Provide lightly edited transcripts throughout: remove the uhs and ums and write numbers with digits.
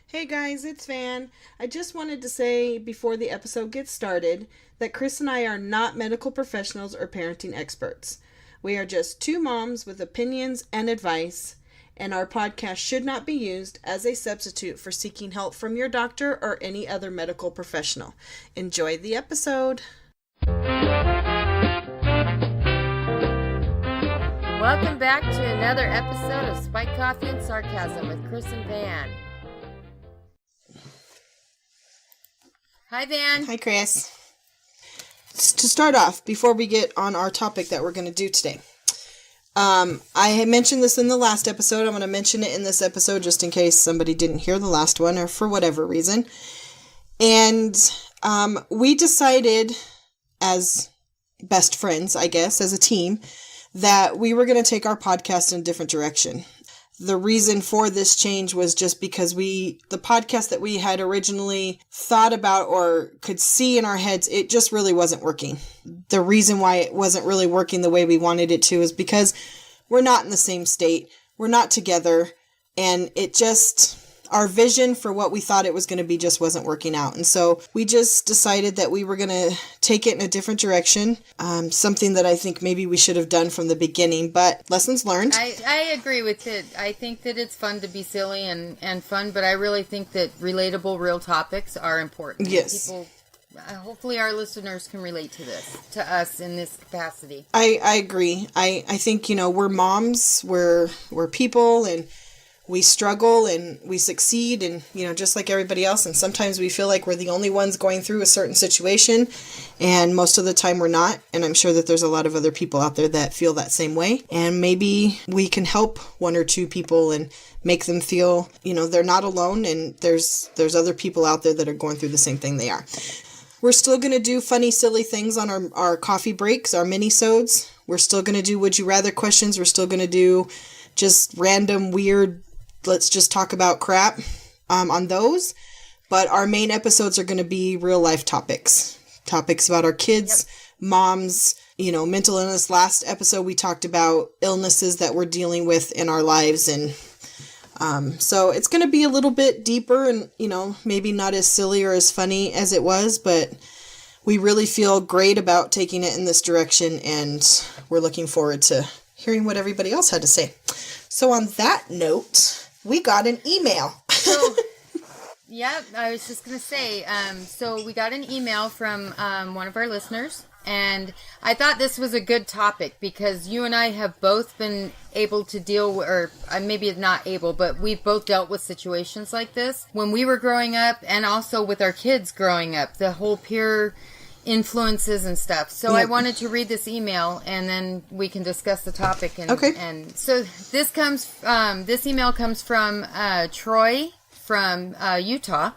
Hey guys, it's Van. I just wanted to say before the episode gets started that Chris and I are not medical professionals or parenting experts. We are just two moms with opinions and advice, and our podcast should not be used as a substitute for seeking help from your doctor or any other medical professional. Enjoy the episode. Welcome back to another episode of Spiked Coffee and Sarcasm with Chris and Van. Hi, Van. Hi, Chris. To start off, before we get on our topic that we're going to do today, I had mentioned this in the last episode. I'm going to mention it in this episode just in case somebody didn't hear the last one or for whatever reason. And we decided as best friends, I guess, as a team, that we were going to take our podcast in a different direction. The reason for this change was just because the podcast that we had originally thought about or could see in our heads, it just really wasn't working. The reason why it wasn't really working the way we wanted it to is because we're not in the same state. We're not together. And our vision for what we thought it was going to be just wasn't working out. And so we just decided that we were going to take it in a different direction. Something that I think maybe we should have done from the beginning, but lessons learned. I agree with it. I think that it's fun to be silly and fun, but I really think that relatable, real topics are important. Yes. People, hopefully our listeners can relate to us in this capacity. I agree. I think, we're moms, we're people, and we struggle and we succeed and, just like everybody else. And sometimes we feel like we're the only ones going through a certain situation. And most of the time we're not. And I'm sure that there's a lot of other people out there that feel that same way. And maybe we can help one or two people and make them feel, they're not alone. And there's other people out there that are going through the same thing they are. We're still going to do funny, silly things on our coffee breaks, our mini-sodes. We're still going to do Would You Rather questions. We're still going to do just random, weird, let's just talk about crap on those. But our main episodes are going to be real life topics about our kids, moms, mental illness. Last episode, we talked about illnesses that we're dealing with in our lives. And so it's going to be a little bit deeper and, maybe not as silly or as funny as it was, but we really feel great about taking it in this direction. And we're looking forward to hearing what everybody else had to say. So on that note, we got an email. So, yeah, I was just going to say, so we got an email from one of our listeners, and I thought this was a good topic because you and I have both been able to deal with, or maybe not able, but we've both dealt with situations like this when we were growing up and also with our kids growing up, the whole peer influences and stuff. So I wanted to read this email and then we can discuss the topic. Okay. And so this email comes from Troy from Utah.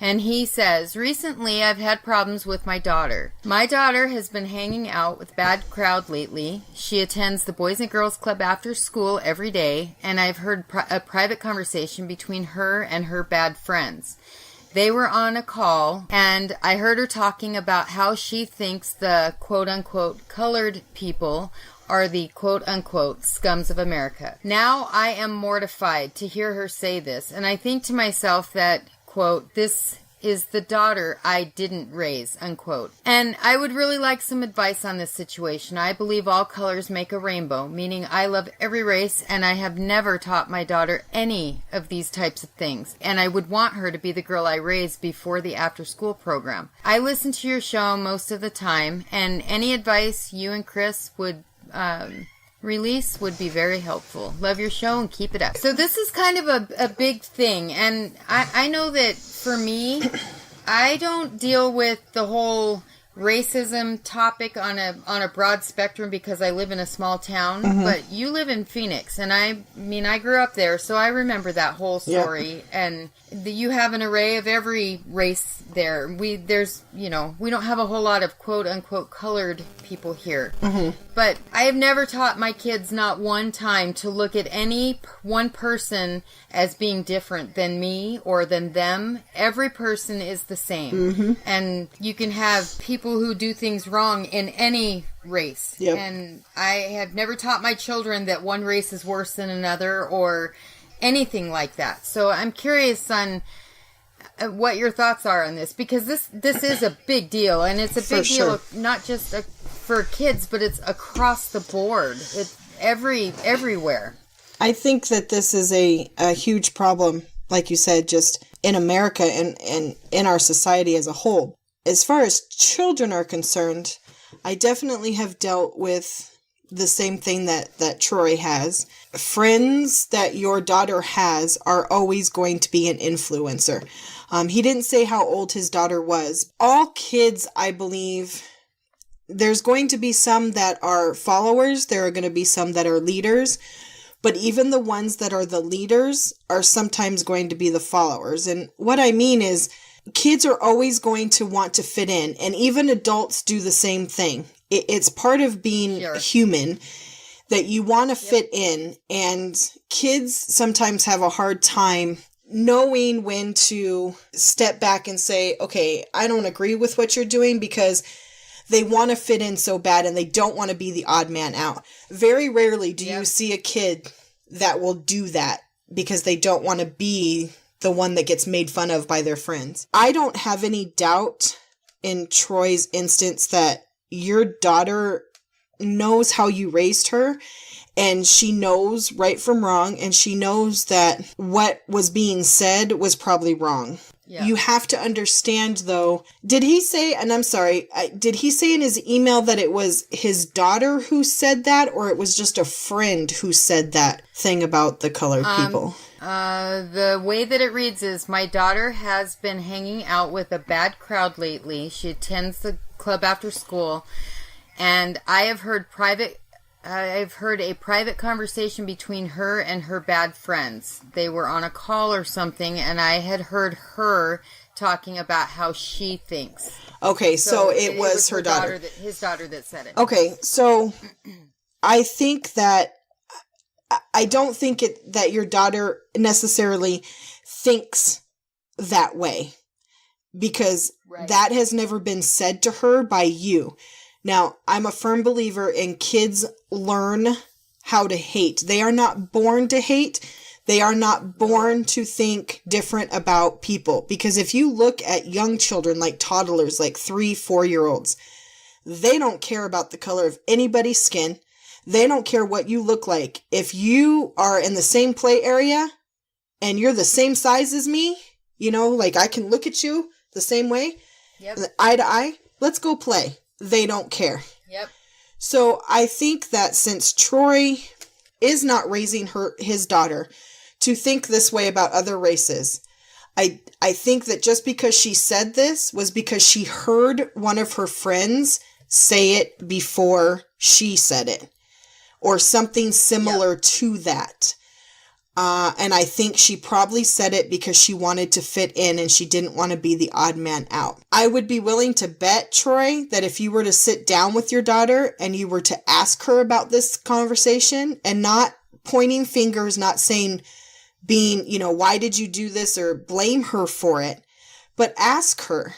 And he says, recently I've had problems with my daughter. My daughter has been hanging out with bad crowd lately. She attends the Boys and Girls Club after school every day. And I've heard a private conversation between her and her bad friends. They were on a call, and I heard her talking about how she thinks the quote-unquote colored people are the quote-unquote scums of America. Now I am mortified to hear her say this, and I think to myself that, quote, this is the daughter I didn't raise, unquote. And I would really like some advice on this situation. I believe all colors make a rainbow, meaning I love every race, and I have never taught my daughter any of these types of things. And I would want her to be the girl I raised before the after-school program. I listen to your show most of the time, and any advice you and Chris would release would be very helpful. Love your show and keep it up. So this is kind of a big thing, and I know that for me, I don't deal with the whole racism topic on a broad spectrum because I live in a small town, but you live in Phoenix, and I grew up there, so I remember that whole story, and you have an array of every race there. We don't have a whole lot of quote-unquote colored people here, but I have never taught my kids not one time to look at any one person as being different than me or than them. Every person is the same, and you can have people who do things wrong in any race. And I have never taught my children that one race is worse than another or anything like that. So I'm curious on what your thoughts are on this, because this is a big deal, and it's a big deal not just for kids, but it's across the board. It's everywhere. I think that this is a huge problem, like you said, just in America and in our society as a whole. As far as children are concerned, I definitely have dealt with the same thing that Troy has. Friends that your daughter has are always going to be an influencer. He didn't say how old his daughter was. All kids, I believe, there's going to be some that are followers. There are going to be some that are leaders. But even the ones that are the leaders are sometimes going to be the followers. And what I mean is, kids are always going to want to fit in. And even adults do the same thing. It's part of being human that you want to fit in. And kids sometimes have a hard time knowing when to step back and say, okay, I don't agree with what you're doing, because they want to fit in so bad and they don't want to be the odd man out. Very rarely do you see a kid that will do that because they don't want to be the one that gets made fun of by their friends. I don't have any doubt in Troy's instance that your daughter knows how you raised her, and she knows right from wrong, and she knows that what was being said was probably wrong. Yeah. You have to understand, though, did he say, and I'm sorry, did he say in his email that it was his daughter who said that, or it was just a friend who said that thing about the colored people? The way that it reads is, my daughter has been hanging out with a bad crowd lately. She attends the club after school, and I've heard a private conversation between her and her bad friends. They were on a call or something, and I had heard her talking about how she thinks. Okay, so it was her daughter. His daughter that said it. Okay, so I think that I don't think that your daughter necessarily thinks that way, because that has never been said to her by you. Now, I'm a firm believer in kids learn how to hate. They are not born to hate. They are not born to think different about people. Because if you look at young children, like toddlers, like 3-4-year-olds, they don't care about the color of anybody's skin. They don't care what you look like. If you are in the same play area and you're the same size as me, you know, like I can look at you the same way, eye to eye, let's go play. They don't care. Yep. So I think that since Troy is not raising his daughter to think this way about other races, I think that just because she said this was because she heard one of her friends say it before she said it, or something similar to that. And I think she probably said it because she wanted to fit in and she didn't want to be the odd man out. I would be willing to bet, Troy, that if you were to sit down with your daughter and you were to ask her about this conversation, and not pointing fingers, not saying, why did you do this, or blame her for it, but ask her,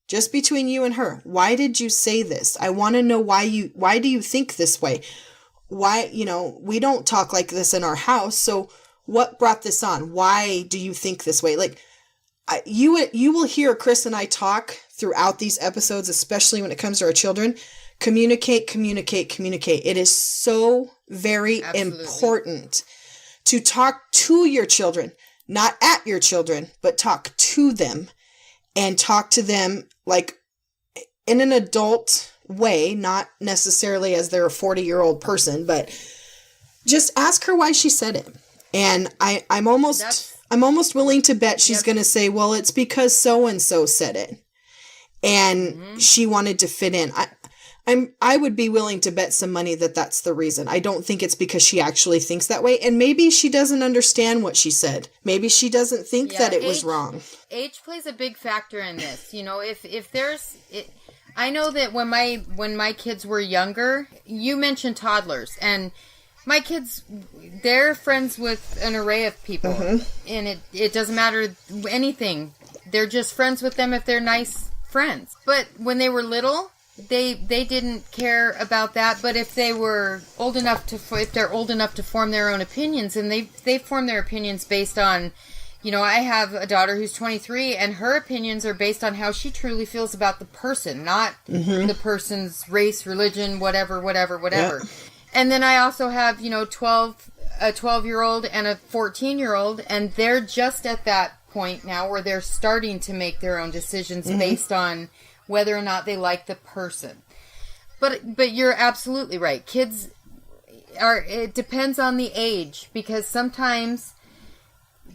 just between you and her, why did you say this? I want to know why do you think this way? Why, we don't talk like this in our house, so what brought this on? Why do you think this way? Like, you will hear Chris and I talk throughout these episodes, especially when it comes to our children. Communicate. It is so very important to talk to your children, not at your children, but talk to them, and talk to them like in an adult way, not necessarily as they're a 40-year-old person, but just ask her why she said it. And I'm almost willing to bet she's going to say, well, it's because so-and-so said it. And she wanted to fit in. I would be willing to bet some money that that's the reason. I don't think it's because she actually thinks that way. And maybe she doesn't understand what she said. Maybe she doesn't think that it was wrong. Age plays a big factor in this. If there's... I know that when my kids were younger, you mentioned toddlers, and my kids, they're friends with an array of people, and it doesn't matter anything. They're just friends with them if they're nice friends. But when they were little, they didn't care about that. But if they were old enough if they're old enough to form their own opinions, and they form their opinions based on, I have a daughter who's 23, and her opinions are based on how she truly feels about the person, not the person's race, religion, whatever. Yeah. And then I also have, a 12-year-old and a 14-year-old, and they're just at that point now where they're starting to make their own decisions based on whether or not they like the person. But you're absolutely right. Kids it depends on the age, because sometimes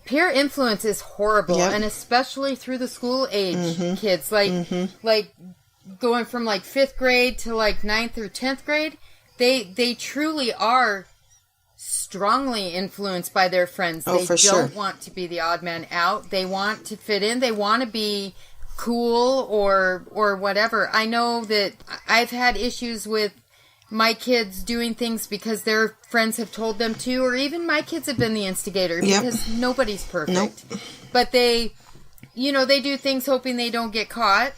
peer influence is horrible, and especially through the school age kids, like going from like 5th grade to like 9th through 10th grade, they truly are strongly influenced by their friends. They don't want to be the odd man out. They want to fit in. They want to be cool or whatever. I know that I've had issues with my kids doing things because their friends have told them to, or even my kids have been the instigator, because nobody's perfect. Nope. But they do things hoping they don't get caught,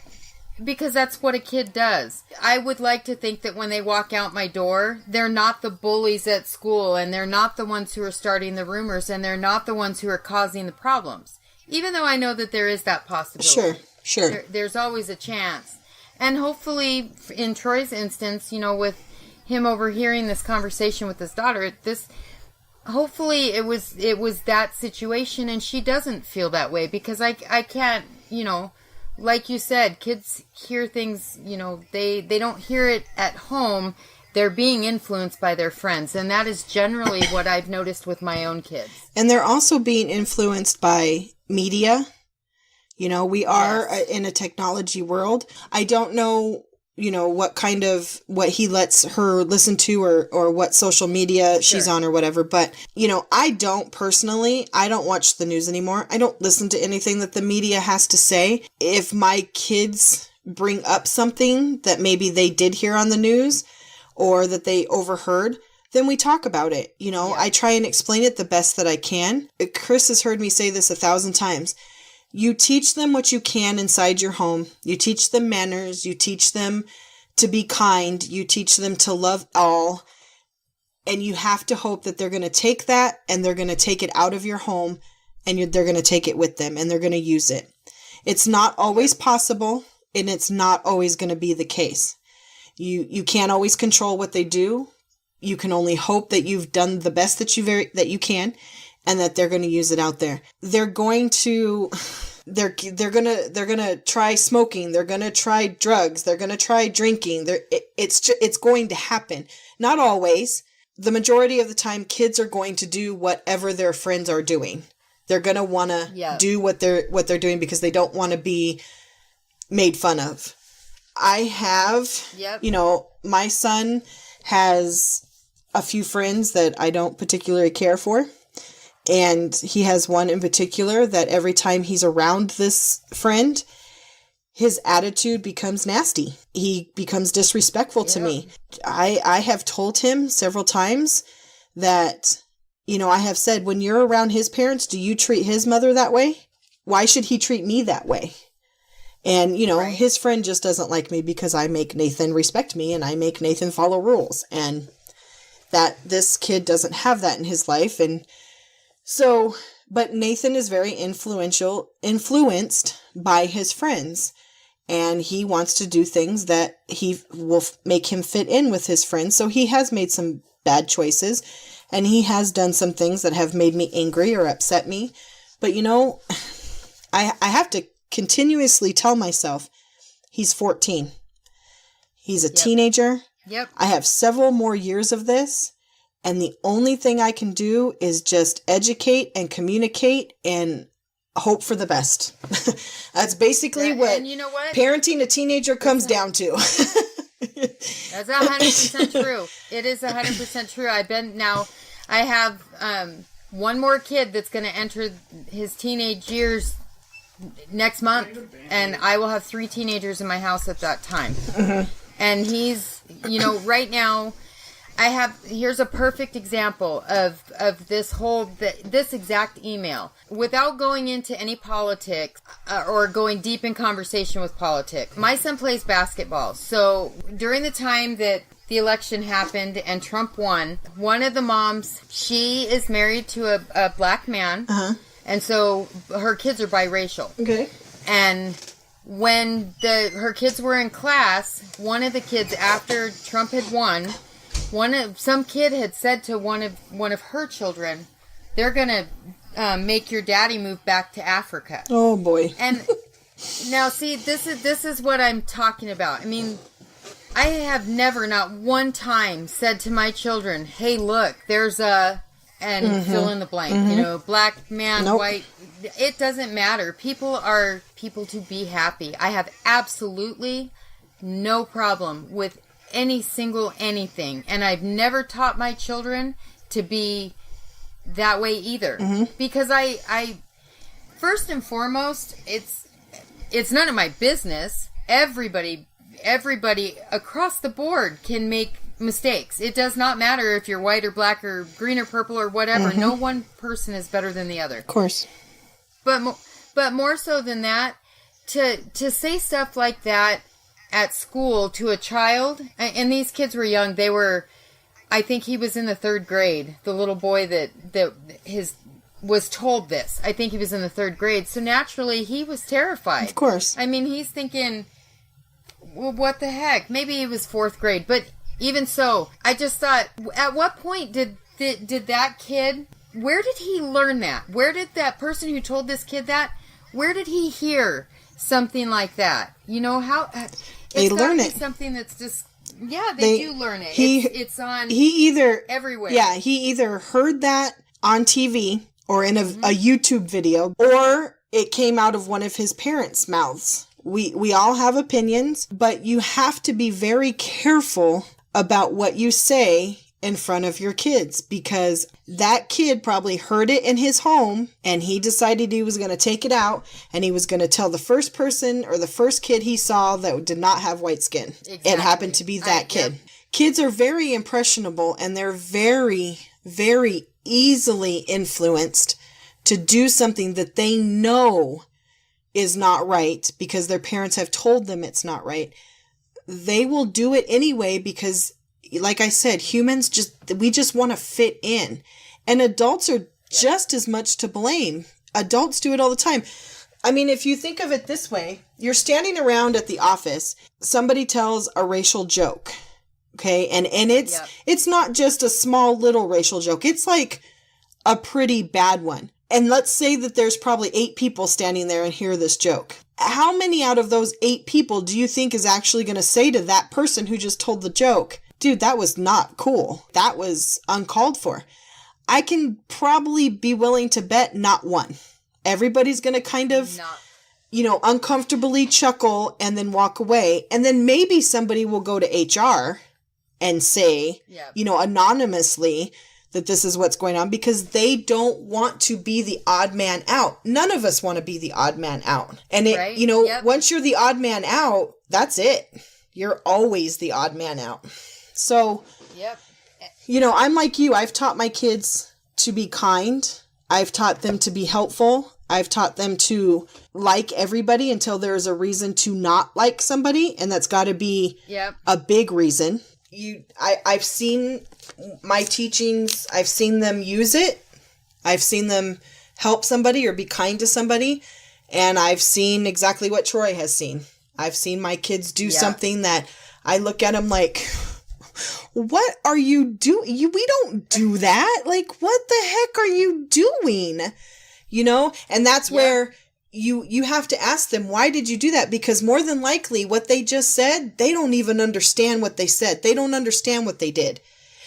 because that's what a kid does. I would like to think that when they walk out my door, they're not the bullies at school, and they're not the ones who are starting the rumors, and they're not the ones who are causing the problems. Even though I know that there is that possibility. Sure. There's always a chance. And hopefully, in Troy's instance, with him overhearing this conversation with his daughter, hopefully it was that situation, and she doesn't feel that way, because I can't, like you said, kids hear things, they don't hear it at home. They're being influenced by their friends, and that is generally what I've noticed with my own kids. And they're also being influenced by media. We are in a technology world. I don't know, what he lets her listen to, or what social media she's on or whatever. But, I don't watch the news anymore. I don't listen to anything that the media has to say. If my kids bring up something that maybe they did hear on the news or that they overheard, then we talk about it. I try and explain it the best that I can. Chris has heard me say this 1,000 times. You teach them what you can inside your home. You teach them manners. You teach them to be kind. You teach them to love all. And you have to hope that they're going to take that, and they're going to take it out of your home, and they're going to take it with them, and they're going to use it. It's not always possible, and it's not always going to be the case. You can't always control what they do. You can only hope that you've done the best that you can, and that they're going to use it out there. They're going to try smoking. They're going to try drugs. They're going to try drinking. It's going to happen. Not always. The majority of the time, kids are going to do whatever their friends are doing. They're going to want to do what they're doing because they don't want to be made fun of. I have, my son has a few friends that I don't particularly care for. And he has one in particular that every time he's around this friend, his attitude becomes nasty. He becomes disrespectful to me. I have told him several times that, I have said, when you're around his parents, do you treat his mother that way? Why should he treat me that way? And, his friend just doesn't like me because I make Nathan respect me and I make Nathan follow rules. And that this kid doesn't have that in his life. And so, but Nathan is very influenced by his friends, and he wants to do things that he will make him fit in with his friends. So he has made some bad choices, and he has done some things that have made me angry or upset me. But I have to continuously tell myself he's 14. He's a teenager. Yep. I have several more years of this. And the only thing I can do is just educate and communicate and hope for the best. That's basically what parenting a teenager comes down to. That's 100% true. It is 100% true. I have one more kid that's going to enter his teenage years next month, and I will have 3 teenagers in my house at that time. Mm-hmm. And he's, right now, here's a perfect example of this exact email. Without going into any politics or going deep in conversation with politics, my son plays basketball. So during the time that the election happened and Trump won, one of the moms, she is married to a black man. Uh-huh. And so her kids are biracial. Okay. And when her kids were in class, one of the kids, after Trump had won, some kid had said to one of her children, "They're gonna make your daddy move back to Africa." Oh boy! And now, see, this is what I'm talking about. I mean, I have never, not one time, said to my children, "Hey, look, there's a," and fill in the blank. You know, black man, white. It doesn't matter. People are people to be happy. I have absolutely no problem with any single anything. And I've never taught my children to be that way either. Because I first and foremost, it's none of my business. Everybody across the board can make mistakes. It does not matter if you're white or black or green or purple or whatever. No one person is better than the other. Of course. But more so than that, to say stuff like that at school to a child, and these kids were young. They were, I think he was in the 3rd grade. The little boy that was told this. I think he was in the 3rd grade. So naturally, he was terrified. Of course. I mean, he's thinking, well, what the heck? Maybe he was 4th grade. But even so, I just thought, at what point did that kid, where did he learn that? Where did that person who told this kid that, where did he hear something like that? You know, how... They learn it. Something that's just... Yeah, they do learn it. It's on everywhere. Yeah, he either heard that on TV or in a YouTube video, or it came out of one of his parents' mouths. We all have opinions, but you have to be very careful about what you say in front of your kids, because that kid probably heard it in his home and he decided he was going to take it out and he was going to tell the first person or the first kid he saw that did not have white skin. Exactly. It happened to be that kid. Yep. Kids are very impressionable and they're very, very easily influenced to do something that they know is not right because their parents have told them it's not right. They will do it anyway because, like I said, humans we just want to fit in. And adults are just as much to blame. Adults do it all the time. I mean, if you think of it this way, you're standing around at the office, somebody tells a racial joke, okay? And it's not just a small little racial joke. It's like a pretty bad one. And let's say that there's probably 8 people standing there and hear this joke. How many out of those 8 people do you think is actually going to say to that person who just told the joke, dude, that was not cool. That was uncalled for. I can probably be willing to bet not one. Everybody's going to kind of, uncomfortably chuckle and then walk away. And then maybe somebody will go to HR and say, anonymously that this is what's going on because they don't want to be the odd man out. None of us want to be the odd man out. And once you're the odd man out, that's it. You're always the odd man out. So, I'm like you. I've taught my kids to be kind. I've taught them to be helpful. I've taught them to like everybody until there's a reason to not like somebody. And that's got to be a big reason. I've seen my teachings. I've seen them use it. I've seen them help somebody or be kind to somebody. And I've seen exactly what Troy has seen. I've seen my kids do something that I look at them like, what are you doing? We don't do that. Like, what the heck are you doing? And that's where you have to ask them, why did you do that? Because more than likely what they just said, they don't even understand what they said. They don't understand what they did.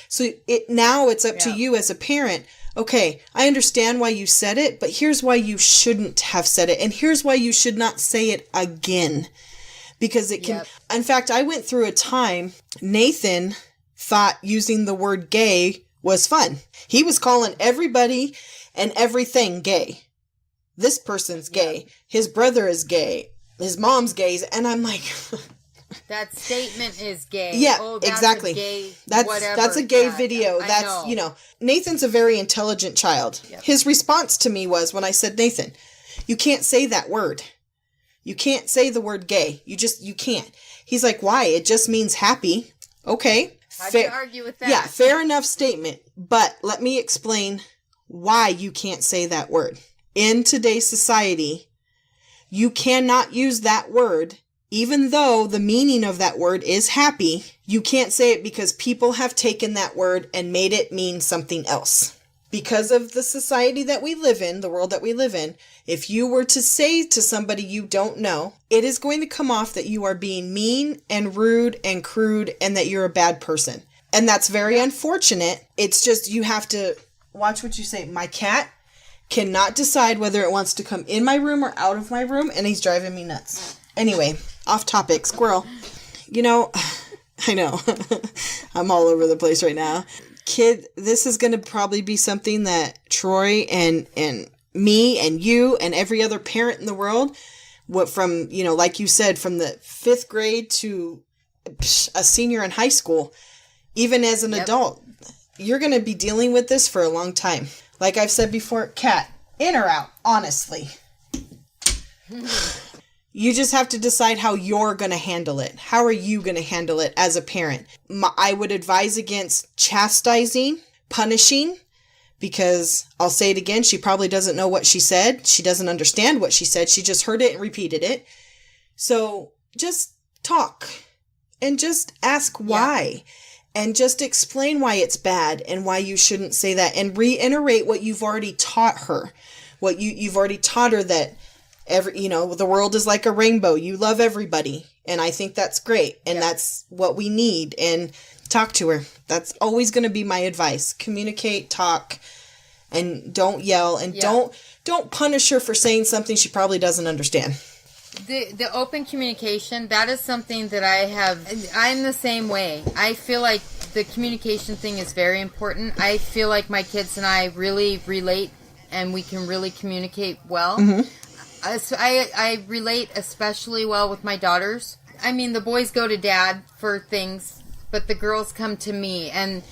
So it's up to you as a parent. Okay, I understand why you said it, but here's why you shouldn't have said it. And here's why you should not say it again. Because it can, in fact, I went through a time, Nathan thought using the word gay was fun. He was calling everybody and everything gay. This person's gay. His brother is gay. His mom's gay. And I'm like... that statement is gay. Yeah, that's exactly. That's a gay video. I know. Canadian's a very intelligent child. Yep. His response to me was when I said, Nathan, you can't say that word. You can't say the word gay. You can't. He's like, why? It just means happy. Okay. How'd you argue with that? Yeah, fair enough statement. But let me explain why you can't say that word. in today's society, you cannot use that word, even though the meaning of that word is happy. You can't say it because people have taken that word and made it mean something else. Because of the society that we live in, the world that we live in, if you were to say to somebody you don't know, it is going to come off that you are being mean and rude and crude and that you're a bad person. And that's very unfortunate. It's just you have to watch what you say. My cat cannot decide whether it wants to come in my room or out of my room, and he's driving me nuts. Anyway, off topic, squirrel. You know, I know, I'm all over the place right now. Kid, this is going to probably be something that Troy and me and you and every other parent in the world, from, you know, like you said, from the 5th grade to a senior in high school, even as an adult, you're going to be dealing with this for a long time. Like I've said before, cat, in or out, honestly. You just have to decide how you're going to handle it. How are you going to handle it as a parent? I would advise against chastising, punishing, because I'll say it again, she probably doesn't know what she said. She doesn't understand what she said. She just heard it and repeated it. So just talk and just ask why. And just explain why it's bad and why you shouldn't say that. And reiterate what you've already taught her. What you've already taught her, that the world is like a rainbow. You love everybody. And I think that's great. And that's what we need. And talk to her. That's always going to be my advice. Communicate, talk, and don't yell. And don't punish her for saying something she probably doesn't understand. The open communication, that is something that I'm the same way. I feel like the communication thing is very important. I feel like my kids and I really relate and we can really communicate well. Mm-hmm. So I relate especially well with my daughters. I mean, the boys go to dad for things, but the girls come to me. And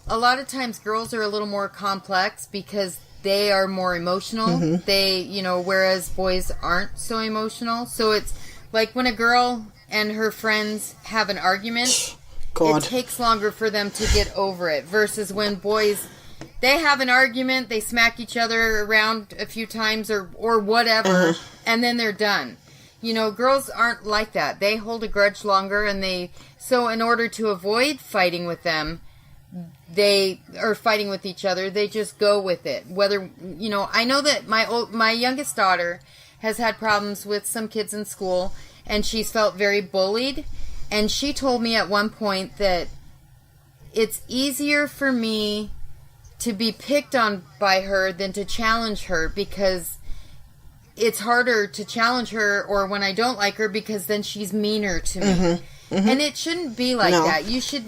a lot of times girls are a little more complex because they are more emotional. Mm-hmm. They, whereas boys aren't so emotional. So it's like when a girl and her friends have an argument, it takes longer for them to get over it. Versus when boys, they have an argument, they smack each other around a few times or whatever, and then they're done. Girls aren't like that. They hold a grudge longer, and so in order to avoid fighting with them, they are fighting with each other. They just go with it. Whether, I know that my youngest daughter has had problems with some kids in school, and she's felt very bullied. And she told me at one point that it's easier for me to be picked on by her than to challenge her, because it's harder to challenge her or when I don't like her, because then she's meaner to me. Mm-hmm. Mm-hmm. And it shouldn't be like that. You should.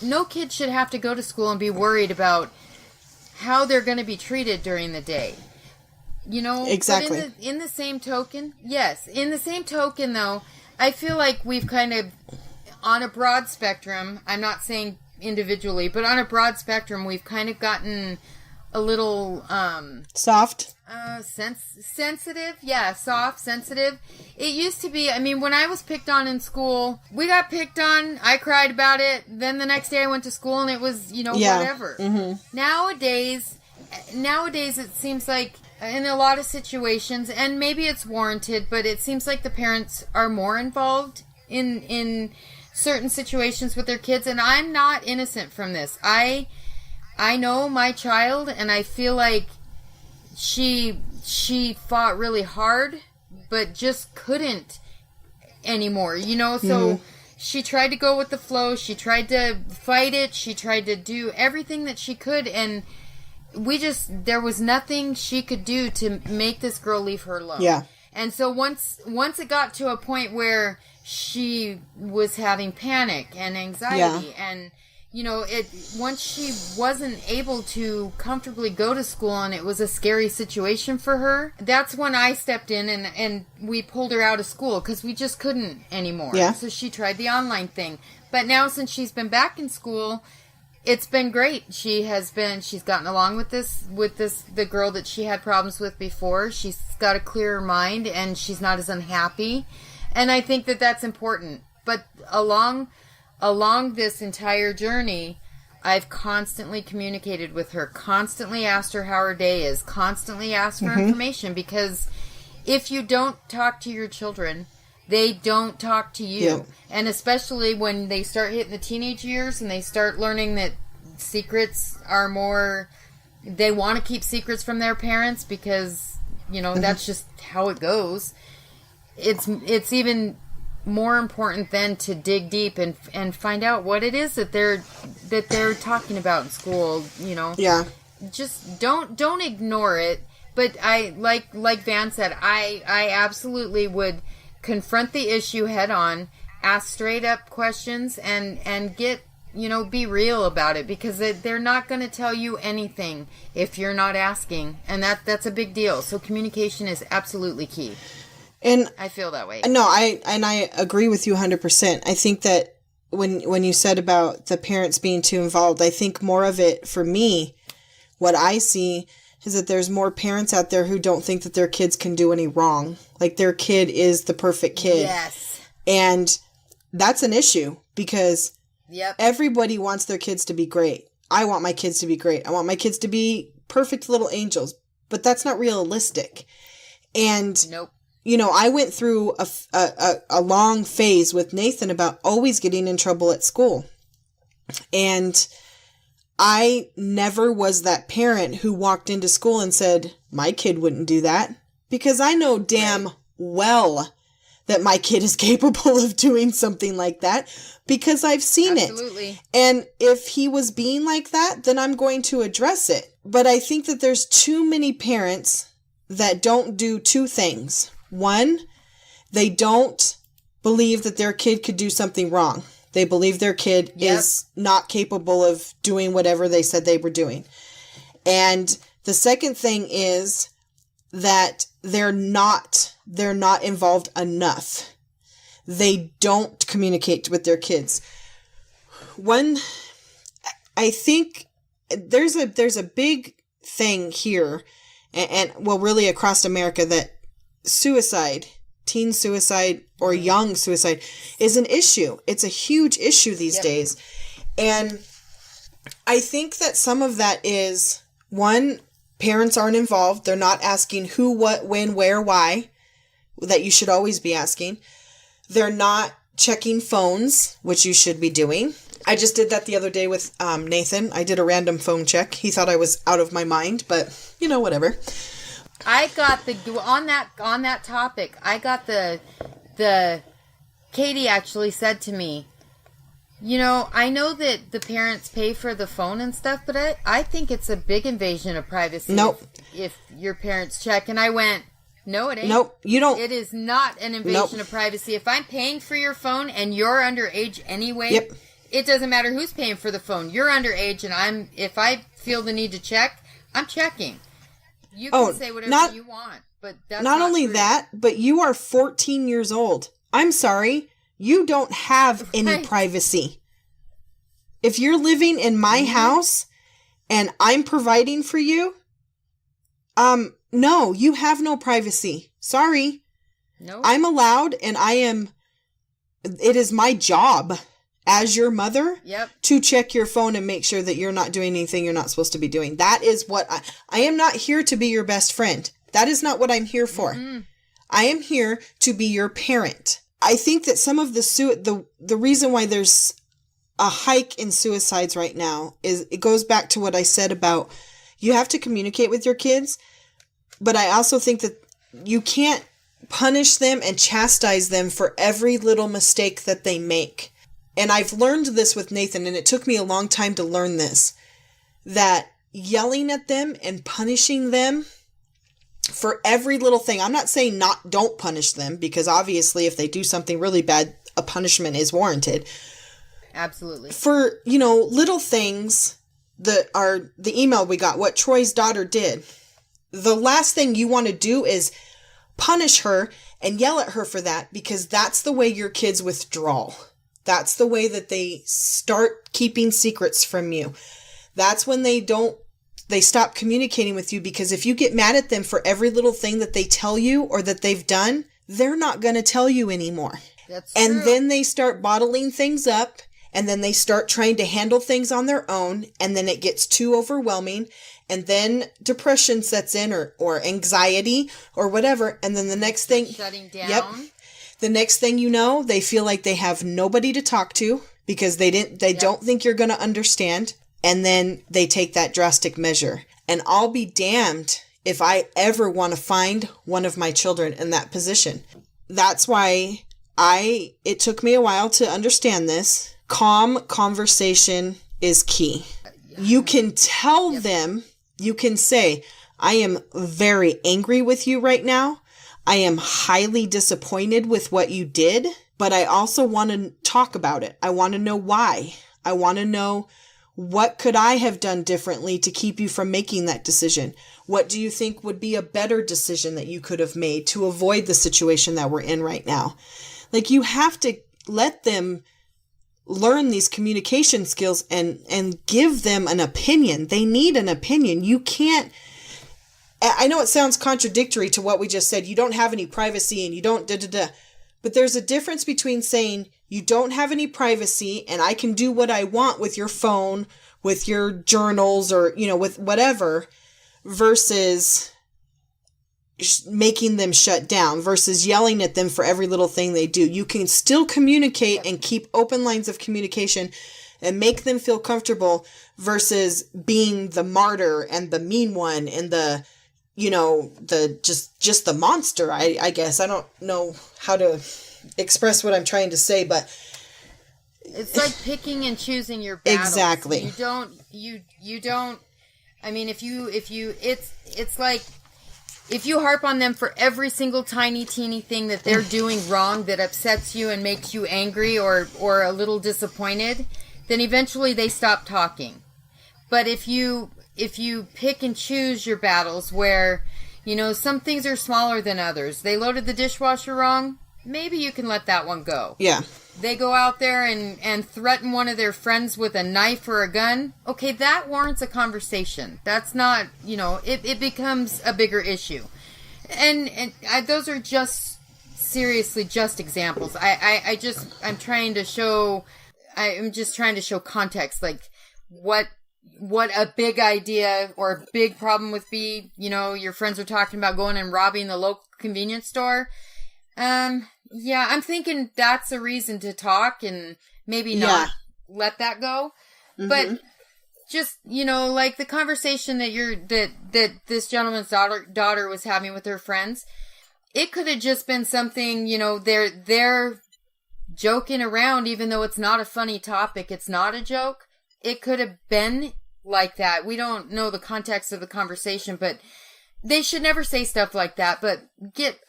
No kid should have to go to school and be worried about how they're going to be treated during the day. Exactly. But in the same token, though, I feel like we've kind of, on a broad spectrum, I'm not saying individually, but on a broad spectrum, we've kind of gotten a little soft. Sensitive. Yeah, soft, sensitive. It used to be, when I was picked on in school, we got picked on, I cried about it, then the next day I went to school and it was, whatever. Mm-hmm. Nowadays it seems like in a lot of situations, and maybe it's warranted, but it seems like the parents are more involved in certain situations with their kids, and I'm not innocent from this. I know my child, and I feel like she fought really hard, but just couldn't anymore, so she tried to go with the flow, she tried to fight it, she tried to do everything that she could, and there was nothing she could do to make this girl leave her alone. Yeah. And so once it got to a point where she was having panic and anxiety and once she wasn't able to comfortably go to school and it was a scary situation for her, that's when I stepped in and we pulled her out of school because we just couldn't anymore. Yeah. So she tried the online thing. But now since she's been back in school, it's been great. She's gotten along with the girl that she had problems with before. She's got a clearer mind and she's not as unhappy. And I think that that's important. But along this entire journey, I've constantly communicated with her, constantly asked her how her day is, constantly asked for information, because if you don't talk to your children, they don't talk to you. Yeah. And especially when they start hitting the teenage years and they start learning that secrets are more, they want to keep secrets from their parents because, you know, that's just how it goes. It's even more important then to dig deep and find out what it is that they're talking about in school, you know. Yeah. Just don't ignore it. But I like Van said, I absolutely would confront the issue head on, ask straight up questions, and get, you know, be real about it, because they're not going to tell you anything if you're not asking, and that's a big deal. So communication is absolutely key. And I feel that way. No, I agree with you 100%. I think that when you said about the parents being too involved, I think more of it for me, what I see is that there's more parents out there who don't think that their kids can do any wrong. Like their kid is the perfect kid. Yes. And that's an issue because everybody wants their kids to be great. I want my kids to be great. I want my kids to be perfect little angels, but that's not realistic. And nope. You know, I went through a long phase with Nathan about always getting in trouble at school. And I never was that parent who walked into school and said, my kid wouldn't do that. Because I know damn well that my kid is capable of doing something like that because I've seen it. And if he was being like that, then I'm going to address it. But I think that there's too many parents that don't do two things. One, they don't believe that their kid could do something wrong. They believe their kid is not capable of doing whatever they said they were doing. And the second thing is that they're not involved enough. They don't communicate with their kids. I think there's a big thing here, and well, really across America, that suicide, teen suicide or young suicide is an issue. It's a huge issue these days. And I think that some of that is, one, parents aren't involved. They're not asking who, what, when, where, why, that you should always be asking. They're not checking phones, which you should be doing. I just did that the other day with Nathan. I did a random phone check. He thought I was out of my mind, but, you know, whatever. I got on that topic, I got the Katie actually said to me, you know, I know that the parents pay for the phone and stuff, but I think it's a big invasion of privacy. Nope. If your parents check. And I went, no, it ain't. Nope, you don't. It is not an invasion of privacy. If I'm paying for your phone and you're underage anyway, it doesn't matter who's paying for the phone. You're underage, and if I feel the need to check, I'm checking. You can say whatever you want, but that's not only true. that, but you are 14 years old. I'm sorry. You don't have any privacy. If you're living in my house and I'm providing for you, no, you have no privacy. Sorry. No. I'm allowed, and it is my job as your mother to check your phone and make sure that you're not doing anything you're not supposed to be doing. That is what I am not here to be your best friend. That is not what I'm here for. Mm-hmm. I am here to be your parent. I think that some of the reason why there's a hike in suicides right now is it goes back to what I said about you have to communicate with your kids, but I also think that you can't punish them and chastise them for every little mistake that they make. And I've learned this with Nathan, and it took me a long time to learn this, that yelling at them and punishing them for every little thing. I'm not saying don't punish them, because obviously if they do something really bad, a punishment is warranted. Absolutely. For, you know, little things that are the email we got, what Troy's daughter did. The last thing you want to do is punish her and yell at her for that, because that's the way your kids withdraw. That's the way that they start keeping secrets from you. That's when they stop communicating with you, because if you get mad at them for every little thing that they tell you or that they've done, they're not going to tell you anymore. That's and true. Then they start bottling things up, and then they start trying to handle things on their own, and then it gets too overwhelming, and then depression sets in, or anxiety or whatever, and then the next thing, shutting down. Yep. The next thing you know, they feel like they have nobody to talk to because they don't think you're going to understand, and then they take that drastic measure. And I'll be damned if I ever want to find one of my children in that position. That's why it took me a while to understand this. Calm conversation is key. You can tell them, you can say, I am very angry with you right now. I am highly disappointed with what you did, but I also want to talk about it. I want to know why. I want to know, what could I have done differently to keep you from making that decision? What do you think would be a better decision that you could have made to avoid the situation that we're in right now? Like, you have to let them learn these communication skills and give them an opinion. They need an opinion. You can't, I know it sounds contradictory to what we just said. You don't have any privacy and you don't but there's a difference between saying you don't have any privacy and I can do what I want with your phone, with your journals, or, with whatever, versus making them shut down, versus yelling at them for every little thing they do. You can still communicate and keep open lines of communication and make them feel comfortable, versus being the martyr and the mean one and the just the monster. I guess I don't know how to express what I'm trying to say, but it's like picking and choosing your battles. Exactly. You don't. I mean, it's like, if you harp on them for every single tiny, teeny thing that they're doing wrong that upsets you and makes you angry or a little disappointed, then eventually they stop talking. But if you pick and choose your battles where, some things are smaller than others. They loaded the dishwasher wrong. Maybe you can let that one go. Yeah. They go out there and threaten one of their friends with a knife or a gun. Okay, that warrants a conversation. That's not, it becomes a bigger issue. And those are just, seriously, just examples. I'm just trying to show context, like what a big idea or a big problem would be. Your friends are talking about going and robbing the local convenience store. Yeah, I'm thinking that's a reason to talk and maybe not let that go. Mm-hmm. But just, like the conversation that this gentleman's daughter was having with her friends, it could have just been something, they're joking around, even though it's not a funny topic. It's not a joke. It could have been like that. We don't know the context of the conversation, but they should never say stuff like that. But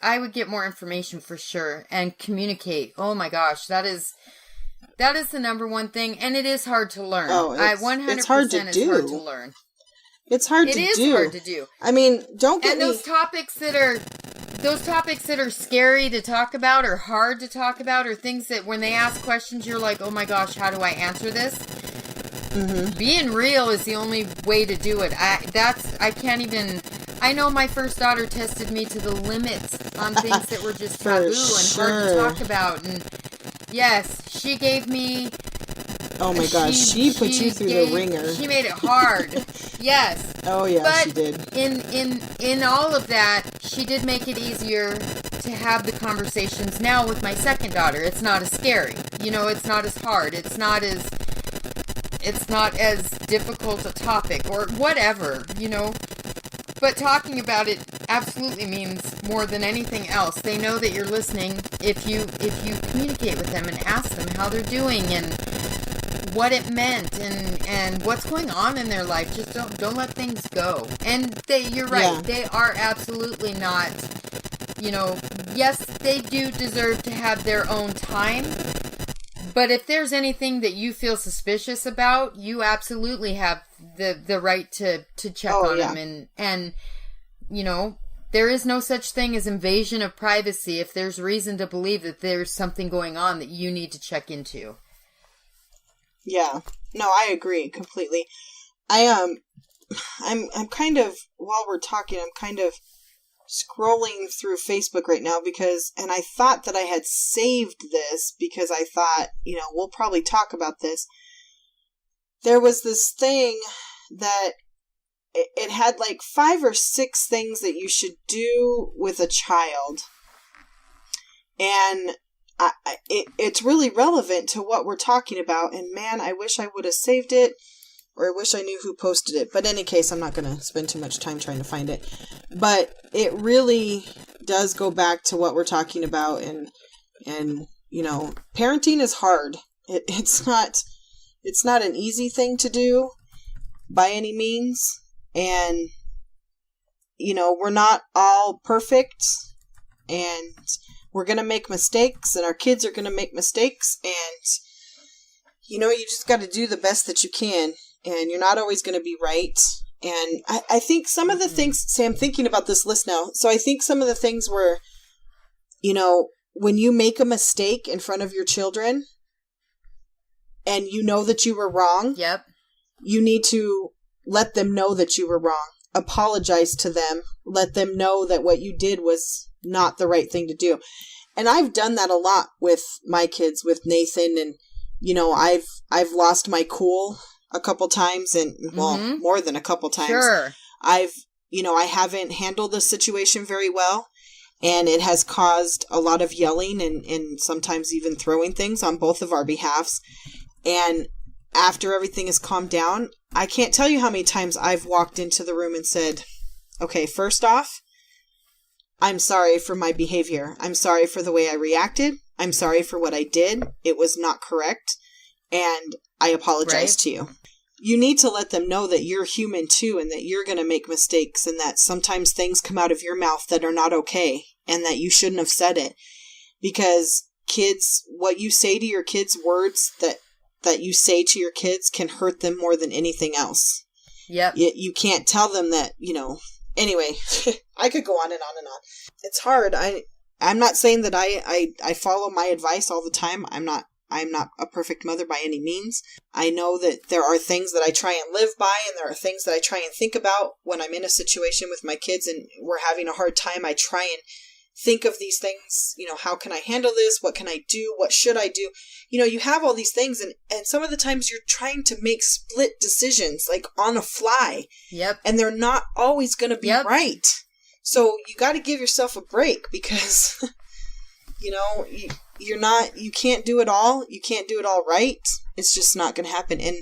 I would get more information for sure and communicate. Oh my gosh, that is the number one thing, and it is hard to learn. Oh, it's 100% it's hard to learn. It's hard to do. It is hard to do. I mean, don't get me. And those topics that are scary to talk about or hard to talk about, or things that when they ask questions, you're like, oh my gosh, how do I answer this? Mm-hmm. Being real is the only way to do it. I can't even. I know my first daughter tested me to the limits on things that were just taboo and hard to talk about. And yes, she gave me. Oh my gosh, she put you through the ringer. She made it hard. Yes. Oh yeah, but she did. In all of that, she did make it easier to have the conversations now with my second daughter. It's not as scary. It's not as hard. It's not as difficult a topic or whatever, But talking about it absolutely means more than anything else. They know that you're listening if you communicate with them and ask them how they're doing and what it meant and what's going on in their life. Just don't let things go. And you're right. Yeah. They are absolutely not, yes, they do deserve to have their own time. But if there's anything that you feel suspicious about, you absolutely have the right to check on them. And there is no such thing as invasion of privacy if there's reason to believe that there's something going on that you need to check into. Yeah. No, I agree completely. I'm kind of, while we're talking, I'm kind of scrolling through Facebook right now and I thought that I had saved this because I thought, we'll probably talk about this. There was this thing that it had like 5 or 6 things that you should do with a child. And it's really relevant to what we're talking about. And man, I wish I would have saved it. Or I wish I knew who posted it. But in any case, I'm not going to spend too much time trying to find it. But it really does go back to what we're talking about. And parenting is hard. It's not an easy thing to do by any means. And, we're not all perfect. And we're going to make mistakes. And our kids are going to make mistakes. And, you just got to do the best that you can. And you're not always going to be right. And I think some of the things, say I'm thinking about this list now. So I think some of the things were, when you make a mistake in front of your children and you know that you were wrong. Yep. You need to let them know that you were wrong. Apologize to them. Let them know that what you did was not the right thing to do. And I've done that a lot with my kids, with Nathan. And, I've lost my cool a couple times, and more than a couple times. Sure. I haven't handled the situation very well, and it has caused a lot of yelling and sometimes even throwing things on both of our behalves. And after everything has calmed down, I can't tell you how many times I've walked into the room and said, okay, first off, I'm sorry for my behavior. I'm sorry for the way I reacted. I'm sorry for what I did. It was not correct. And I apologize to you. You need to let them know that you're human too, and that you're going to make mistakes, and that sometimes things come out of your mouth that are not okay, and that you shouldn't have said it. Because kids, what you say to your kids, words that you say to your kids can hurt them more than anything else. Yep. You can't tell them that, anyway, I could go on and on and on. It's hard. I'm not saying that I follow my advice all the time. I'm not a perfect mother by any means. I know that there are things that I try and live by, and there are things that I try and think about when I'm in a situation with my kids and we're having a hard time. I try and think of these things, how can I handle this? What can I do? What should I do? You have all these things, and some of the times you're trying to make split decisions, like on a fly. Yep. And they're not always going to be right. So you got to give yourself a break, because, you can't do it all. You can't do it all right. It's just not going to happen. And,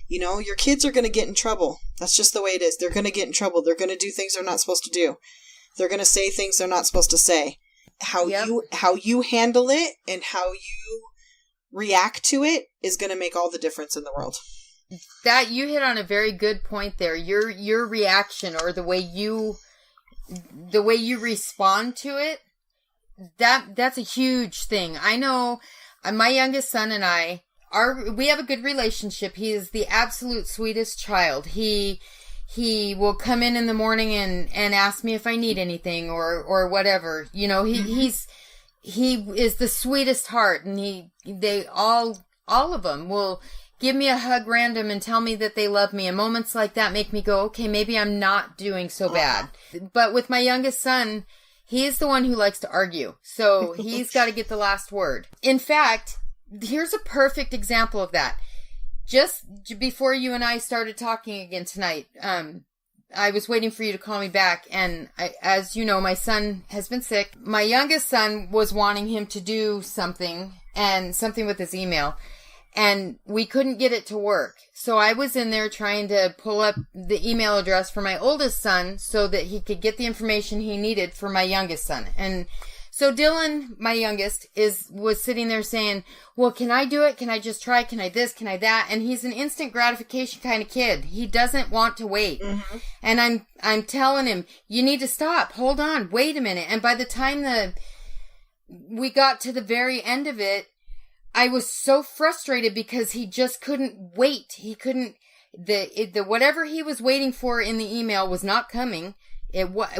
your kids are going to get in trouble. That's just the way it is. They're going to get in trouble. They're going to do things they're not supposed to do. They're going to say things they're not supposed to say. How you handle it and how you react to it is going to make all the difference in the world. That you hit on a very good point there. Your reaction, or the way you respond to it, that's a huge thing. I know my youngest son and we have a good relationship. He is the absolute sweetest child. He will come in the morning and ask me if I need anything or whatever. He is the sweetest heart, and they all of them will give me a hug random and tell me that they love me. And moments like that make me go, okay, maybe I'm not doing so bad. But with my youngest son, he is the one who likes to argue. So he's got to get the last word. In fact, here's a perfect example of that. Just before you and I started talking again tonight, I was waiting for you to call me back. And as you know, my son has been sick. My youngest son was wanting him to do something with his email. And we couldn't get it to work. So I was in there trying to pull up the email address for my oldest son so that he could get the information he needed for my youngest son. And so Dylan, my youngest, was sitting there saying, well, can I do it? Can I just try? Can I this? Can I that? And he's an instant gratification kind of kid. He doesn't want to wait. Mm-hmm. And I'm telling him, you need to stop. Hold on. Wait a minute. And by the time we got to the very end of it, I was so frustrated because he just couldn't wait. He couldn't, the whatever he was waiting for in the email was not coming.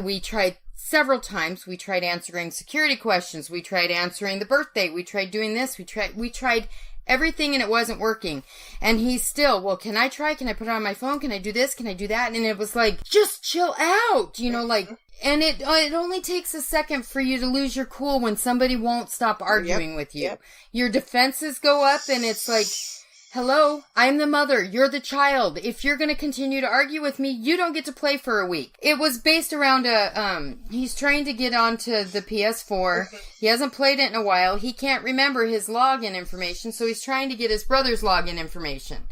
We tried several times. We tried answering security questions. We tried answering the birthday. We tried doing this. We tried everything and it wasn't working. And he's still, well, can I try? Can I put it on my phone? Can I do this? Can I do that? And it was like, just chill out, you know, like, and it only takes a second for you to lose your cool when somebody won't stop arguing with you. Your defenses go up and it's like, hello, I'm the mother. You're the child. If you're going to continue to argue with me, you don't get to play for a week. It was based around he's trying to get onto the PS4. He hasn't played it in a while. He can't remember his login information, so he's trying to get his brother's login information.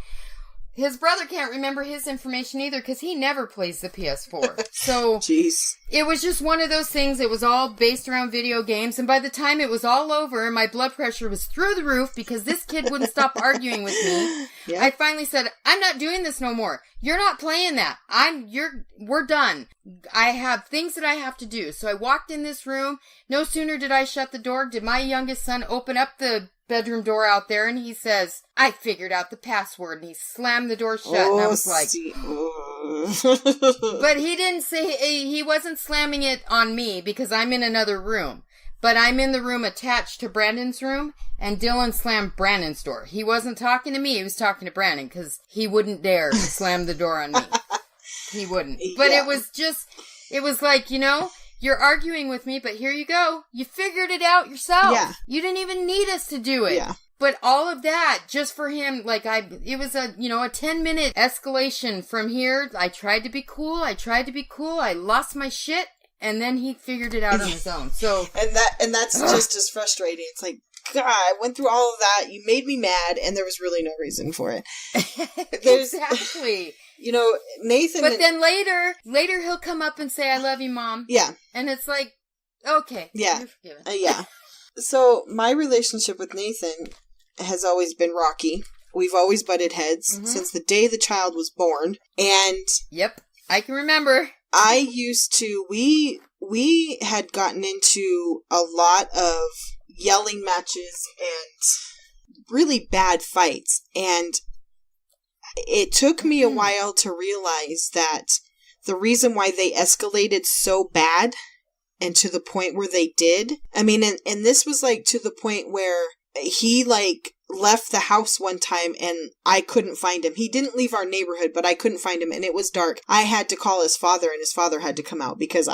His brother can't remember his information either because he never plays the PS4. So Jeez. It was just one of those things. It was all based around video games. And by the time it was all over, my blood pressure was through the roof because this kid wouldn't stop arguing with me. Yeah. I finally said, I'm not doing this no more. You're not playing that. We're done. I have things that I have to do. So I walked in this room. No sooner did I shut the door, did my youngest son open up the bedroom door out there, and he says, I figured out the password, and he slammed the door shut, and I was like, but he didn't say, he wasn't slamming it on me, because I'm in another room, but I'm in the room attached to Brandon's room, and Dylan slammed Brandon's door. He wasn't talking to me, he was talking to Brandon, because he wouldn't dare to slam the door on me. He wouldn't. But it was like, you know, you're arguing with me, but here you go. You figured it out yourself. Yeah. You didn't even need us to do it. Yeah. But all of that, just for him, like it was a 10-minute escalation from here. I tried to be cool. I lost my shit. And then he figured it out on his own. So and that's just as frustrating. It's like, God, I went through all of that. You made me mad, and there was really no reason for it. Exactly. You know, Nathan... But then later he'll come up and say, I love you, Mom. Yeah. And it's like, okay. Yeah. You're forgiven. Yeah. So, my relationship with Nathan has always been rocky. We've always butted heads since the day the child was born. And... Yep. I can remember. I used to... We had gotten into a lot of yelling matches and really bad fights. And... It took me a while to realize that the reason why they escalated so bad and to the point where they did, I mean, and this was like to the point where he like left the house one time and I couldn't find him. He didn't leave our neighborhood, but I couldn't find him and it was dark. I had to call his father and his father had to come out because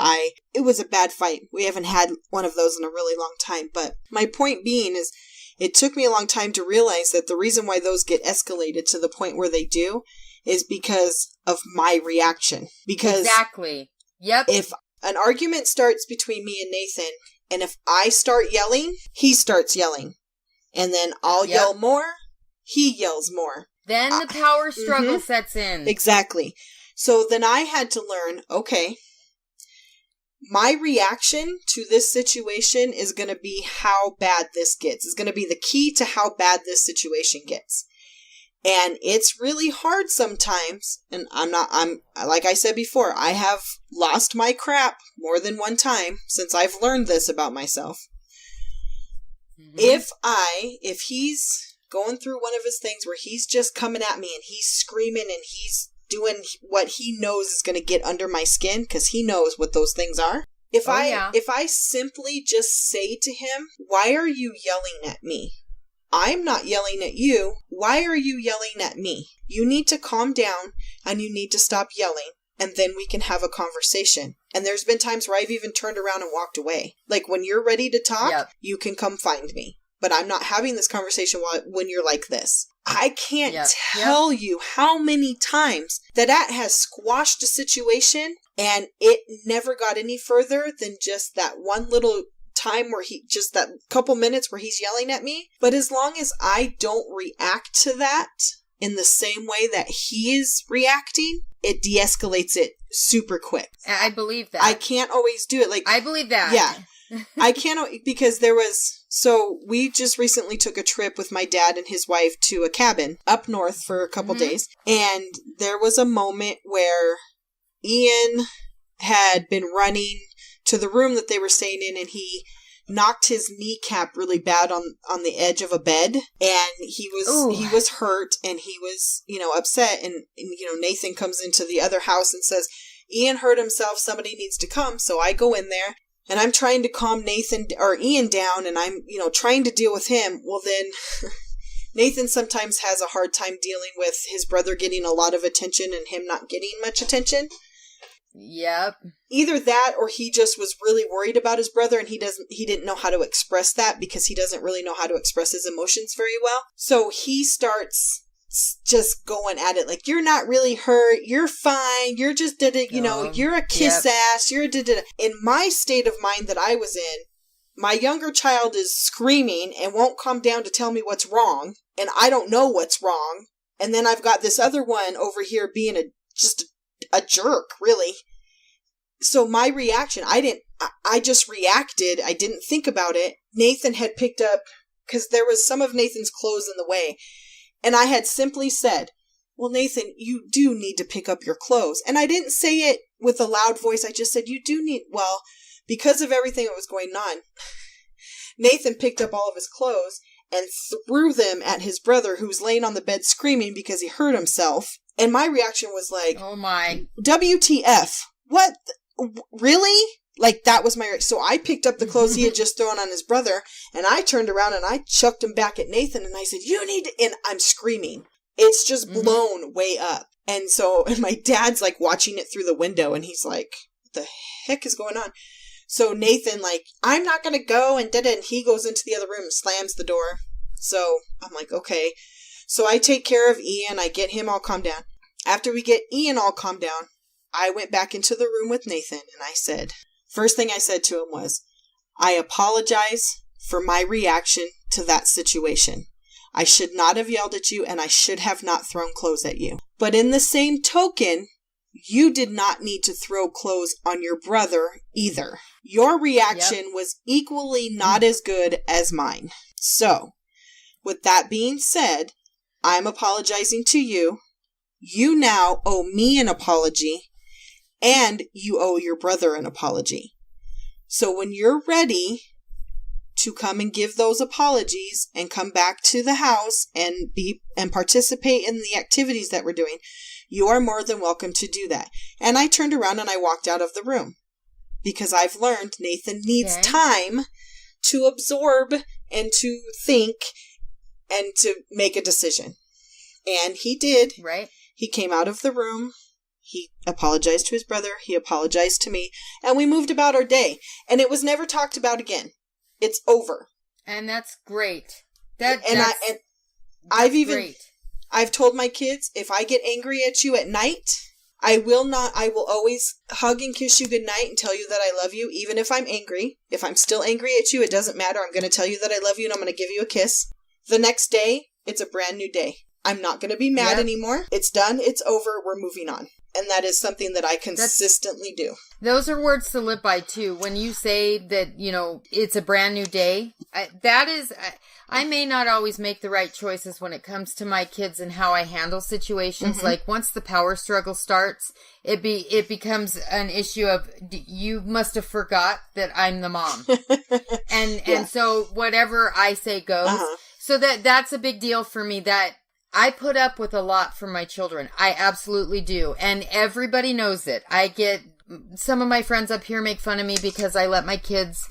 it was a bad fight. We haven't had one of those in a really long time. But my point being is, it took me a long time to realize that the reason why those get escalated to the point where they do is because of my reaction. Because exactly. Yep. If an argument starts between me and Nathan, and if I start yelling, he starts yelling. And then I'll yell more, he yells more. Then the power struggle sets in. Exactly. So then I had to learn, okay, my reaction to this situation is going to be how bad this gets. It's going to be the key to how bad this situation gets. And it's really hard sometimes. And I'm like I said before, I have lost my crap more than one time since I've learned this about myself. If he's going through one of his things where he's just coming at me and he's screaming and he's doing what he knows is going to get under my skin, because he knows what those things are. If I simply just say to him, why are you yelling at me? I'm not yelling at you. Why are you yelling at me? You need to calm down and you need to stop yelling, and then we can have a conversation. And there's been times where I've even turned around and walked away. Like, when you're ready to talk, you can come find me. But I'm not having this conversation when you're like this. I can't tell you how many times that has squashed a situation and it never got any further than just that one little time where just that couple minutes where he's yelling at me. But as long as I don't react to that in the same way that he is reacting, it de-escalates it super quick. I believe that. I can't always do it. Like, I believe that. Yeah. I can't, because so we just recently took a trip with my dad and his wife to a cabin up north for a couple days. And there was a moment where Ian had been running to the room that they were staying in, and he knocked his kneecap really bad on the edge of a bed, and he was hurt, and he was, upset, and Nathan comes into the other house and says, Ian hurt himself, somebody needs to come. So I go in there and I'm trying to calm Ian down, and I'm, trying to deal with him. Well, then Nathan sometimes has a hard time dealing with his brother getting a lot of attention and him not getting much attention. Yep. Either that or he just was really worried about his brother and he didn't know how to express that because he doesn't really know how to express his emotions very well. So he starts just going at it like, you're not really hurt, you're fine, you're just you're a kiss ass, you're In my state of mind that I was in, my younger child is screaming and won't calm down to tell me what's wrong, and I don't know what's wrong. And then I've got this other one over here being a jerk, really. So my reaction, I just reacted. I didn't think about it. Nathan had picked up, because there was some of Nathan's clothes in the way, and I had simply said, well, Nathan, you do need to pick up your clothes. And I didn't say it with a loud voice. I just said, you do need, because of everything that was going on, Nathan picked up all of his clothes and threw them at his brother, who was laying on the bed screaming because he hurt himself. And my reaction was like, oh my, WTF? What? Really? Like, that was my reaction. So I picked up the clothes he had just thrown on his brother, and I turned around and I chucked them back at Nathan, and I said, you need to, and I'm screaming. It's just blown way up. And so, and my dad's like watching it through the window, and he's like, what the heck is going on? So Nathan, like, I'm not going to go, and and he goes into the other room and slams the door. So I'm like, okay. So I take care of Ian. I get him all calmed down. After we get Ian all calmed down, I went back into the room with Nathan, and I said, first thing I said to him was, I apologize for my reaction to that situation. I should not have yelled at you, and I should have not thrown clothes at you. But in the same token, you did not need to throw clothes on your brother either. Your reaction was equally not as good as mine. So, with that being said, I'm apologizing to you. You now owe me an apology, and you owe your brother an apology. So when you're ready to come and give those apologies and come back to the house and participate in the activities that we're doing, you are more than welcome to do that. And I turned around and I walked out of the room because I've learned Nathan needs time to absorb and to think and to make a decision. And he did. Right. He came out of the room. He apologized to his brother. He apologized to me. And we moved about our day. And it was never talked about again. It's over. And that's great. I've told my kids, if I get angry at you at night, I will always hug and kiss you goodnight and tell you that I love you, even if I'm angry. If I'm still angry at you, it doesn't matter. I'm going to tell you that I love you and I'm going to give you a kiss. The next day, it's a brand new day. I'm not going to be mad anymore. It's done. It's over. We're moving on. And that is something that I consistently do. Those are words to live by, too. When you say that, it's a brand new day, I may not always make the right choices when it comes to my kids and how I handle situations. Mm-hmm. Like, once the power struggle starts, it becomes an issue of, you must have forgot that I'm the mom. And so whatever I say goes. Uh-huh. So that's a big deal for me, that I put up with a lot from my children. I absolutely do. And everybody knows it. I get some of my friends up here make fun of me because I let my kids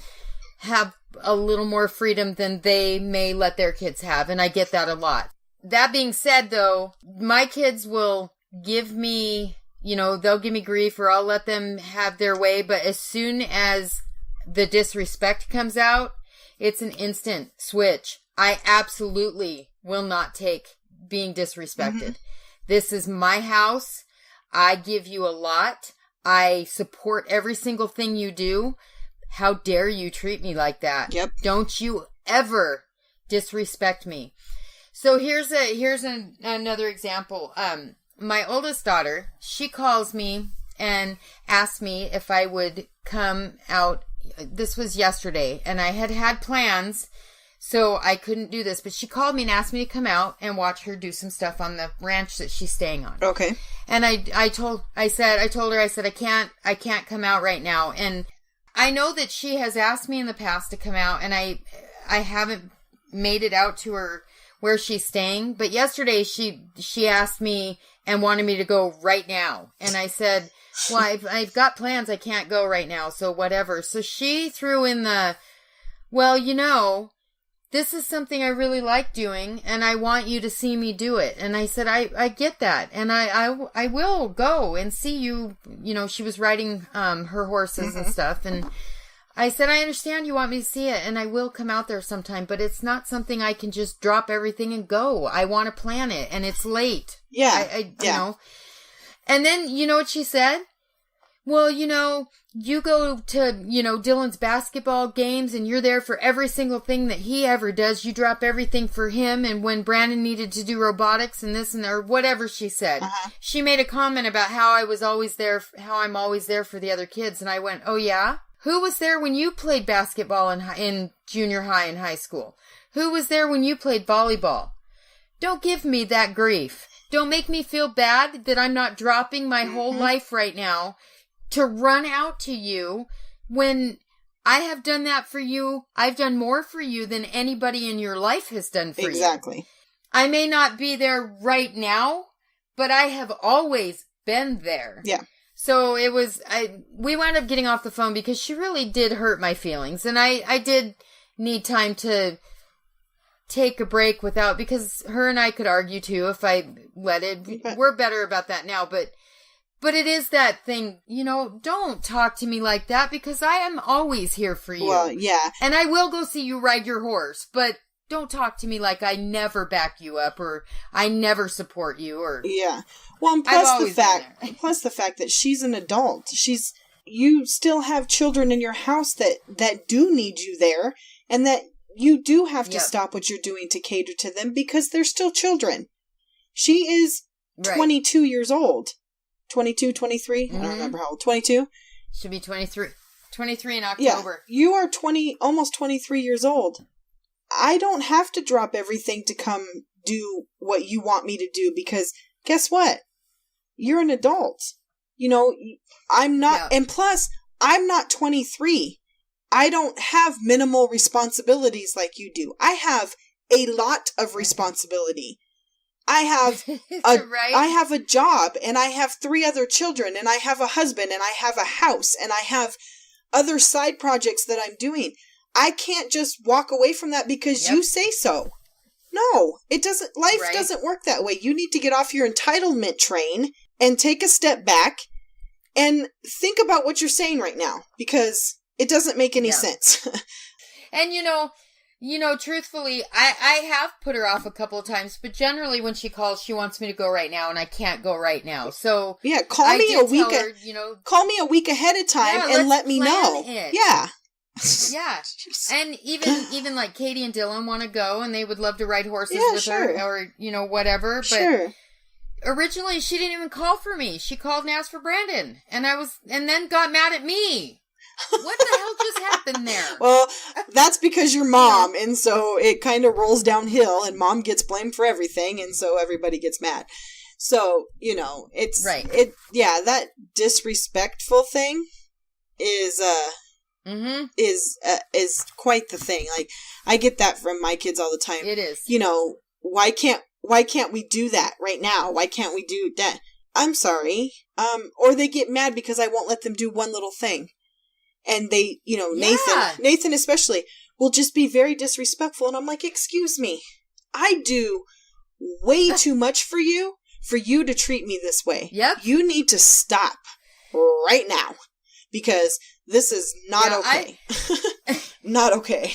have a little more freedom than they may let their kids have. And I get that a lot. That being said, though, my kids will give me, they'll give me grief, or I'll let them have their way. But as soon as the disrespect comes out, it's an instant switch. I absolutely will not take being disrespected. Mm-hmm. This is my house. I give you a lot. I support every single thing you do. How dare you treat me like that? Yep. Don't you ever disrespect me. So here's another example. My oldest daughter, she calls me and asks me if I would come out. This was yesterday, and I had plans, so I couldn't do this, but she called me and asked me to come out and watch her do some stuff on the ranch that she's staying on. Okay. And I told her, I said, I can't come out right now. And I know that she has asked me in the past to come out, and I haven't made it out to her where she's staying. But yesterday she asked me and wanted me to go right now. And I said, well, I've got plans. I can't go right now. So whatever. So she threw in this is something I really like doing, and I want you to see me do it. And I said, I get that, and I will go and see you. You know, she was riding her horses and stuff, and I said, I understand you want me to see it, and I will come out there sometime, but it's not something I can just drop everything and go. I want to plan it, and it's late. Yeah. You know. And then, you know what she said? Well, you know, you go to, you know, Dylan's basketball games, and you're there for every single thing that he ever does. You drop everything for him, and when Brandon needed to do robotics and this and or whatever she said, she made a comment about how I'm always there for the other kids, and I went, oh yeah? Who was there when you played basketball in junior high and high school? Who was there when you played volleyball? Don't give me that grief. Don't make me feel bad that I'm not dropping my whole life right now to run out to you when I have done that for you. I've done more for you than anybody in your life has done for you. Exactly. I may not be there right now, but I have always been there. Yeah. So it was, we wound up getting off the phone because she really did hurt my feelings. And I did need time to take a break without, because her and I could argue too if I let it. We're better about that now, but it is that thing, you know, don't talk to me like that, because I am always here for you. Well, yeah. And I will go see you ride your horse, but don't talk to me like I never back you up or I never support you or... Yeah. Well, and plus the fact that she's an adult. You still have children in your house that do need you there, and that you do have to stop what you're doing to cater to them because they're still children. She is 22 years old. 22, 23? I don't remember how old. 22? Should be 23. 23 in October. Yeah. You are almost 23 years old. I don't have to drop everything to come do what you want me to do, because guess what? You're an adult. You know, I'm not, and plus, I'm not 23. I don't have minimal responsibilities like you do. I have a lot of responsibility. I have I have a job, and I have 3 other children, and I have a husband, and I have a house, and I have other side projects that I'm doing. I can't just walk away from that because you say so. No, it doesn't. Life doesn't work that way. You need to get off your entitlement train and take a step back and think about what you're saying right now, because it doesn't make any sense. And you know, truthfully, I have put her off a couple of times, but generally when she calls, she wants me to go right now, and I can't go right now. So call me a week. Call me a week ahead of time and let me know. Yeah. Yeah. And even like Katie and Dylan want to go, and they would love to ride horses with her, or whatever. But originally she didn't even call for me. She called and asked for Brandon, and then got mad at me. What the hell just happened there? Well, that's because you're mom, and so it kind of rolls downhill, and mom gets blamed for everything, and so everybody gets mad. So, it's that disrespectful thing is is quite the thing. Like, I get that from my kids all the time. It is. Why can't we do that right now? Why can't we do that? I'm sorry. Or they get mad because I won't let them do one little thing. And they, Nathan especially, will just be very disrespectful. And I'm like, excuse me, I do way too much for you to treat me this way. Yep. You need to stop right now, because this is not okay. Not okay.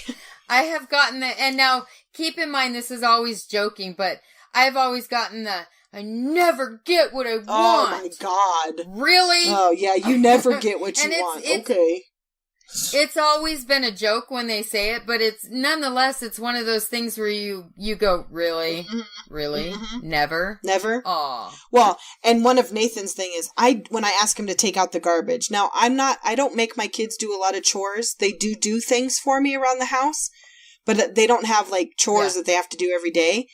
I have gotten that. And now keep in mind, this is always joking, but I've always gotten I never get what I want. Oh my God. Really? Oh yeah, you never get what you want. Okay. It's always been a joke when they say it, but it's one of those things where you go, really? Mm-hmm. Really? Mm-hmm. Never? Aw. Well, and one of Nathan's thing is, when I ask him to take out the garbage, now I don't make my kids do a lot of chores. They do things for me around the house, but they don't have like chores that they have to do every day.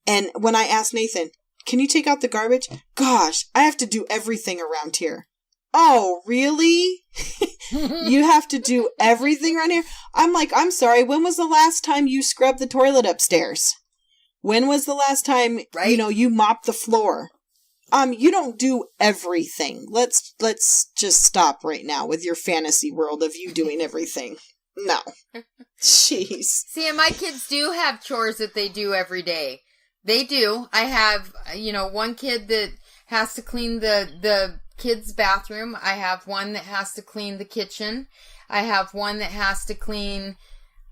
And when I ask Nathan, can you take out the garbage? Gosh, I have to do everything around here. Oh, really? You have to do everything around here? I'm like, I'm sorry, when was the last time you scrubbed the toilet upstairs? When was the last time, you mopped the floor? You don't do everything. Let's just stop right now with your fantasy world of you doing everything. No. Jeez. See, and my kids do have chores that they do every day. They do. I have, one kid that has to clean the kids' bathroom. I have one that has to clean the kitchen. I have one that has to clean,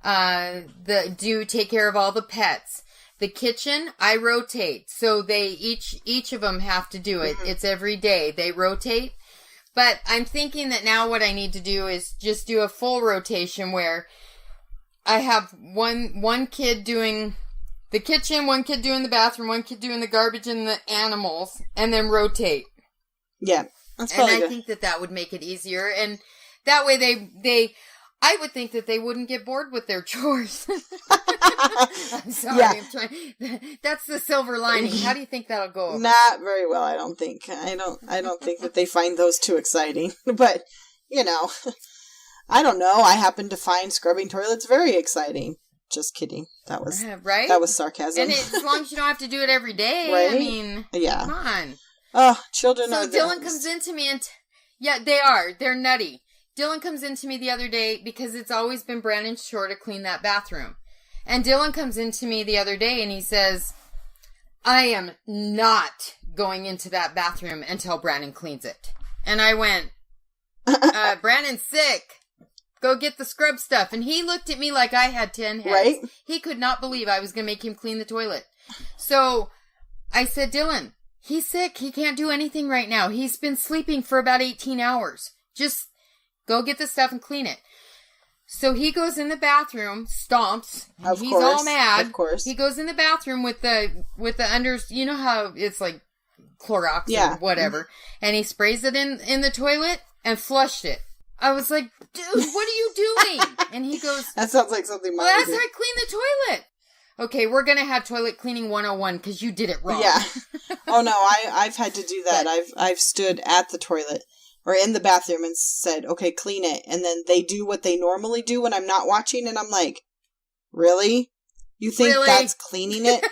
take care of all the pets. The kitchen, I rotate. So they each of them have to do it. Mm-hmm. It's every day. They rotate. But I'm thinking that now what I need to do is just do a full rotation where I have one kid doing the kitchen, one kid doing the bathroom, one kid doing the garbage and the animals, and then rotate. Yeah, that's probably good. I think that would make it easier. And that way I would think that they wouldn't get bored with their chores. I'm sorry. Yeah. That's the silver lining. How do you think that'll go over? Not very well, I don't think. I don't think that they find those too exciting. But, I don't know. I happen to find scrubbing toilets very exciting. Just kidding. That was right? That was sarcasm. And as long as you don't have to do it every day. Right? I mean, yeah. Come on. Oh, children are So Dylan comes into me and... yeah, they are. They're nutty. Dylan comes into me the other day because it's always been Brandon's chore to clean that bathroom. And Dylan comes into me the other day and he says, I am not going into that bathroom until Brandon cleans it. And I went, Brandon's sick. Go get the scrub stuff. And he looked at me like I had 10 heads. Right? He could not believe I was going to make him clean the toilet. So I said, Dylan, he's sick. He can't do anything right now. He's been sleeping for about 18 hours. Just go get the stuff and clean it. So he goes in the bathroom, stomps. He's all mad. Of course. He goes in the bathroom with the you know how it's like Clorox or whatever. Mm-hmm. And he sprays it in the toilet and flushed it. I was like, dude, what are you doing? And he goes, that sounds like something Mom that's how I clean the toilet. Okay, we're going to have toilet cleaning 101 because you did it wrong. Yeah. Oh, no, I've had to do that. I've stood at the toilet or in the bathroom and said, okay, clean it. And then they do what they normally do when I'm not watching. And I'm like, really? You think that's cleaning it?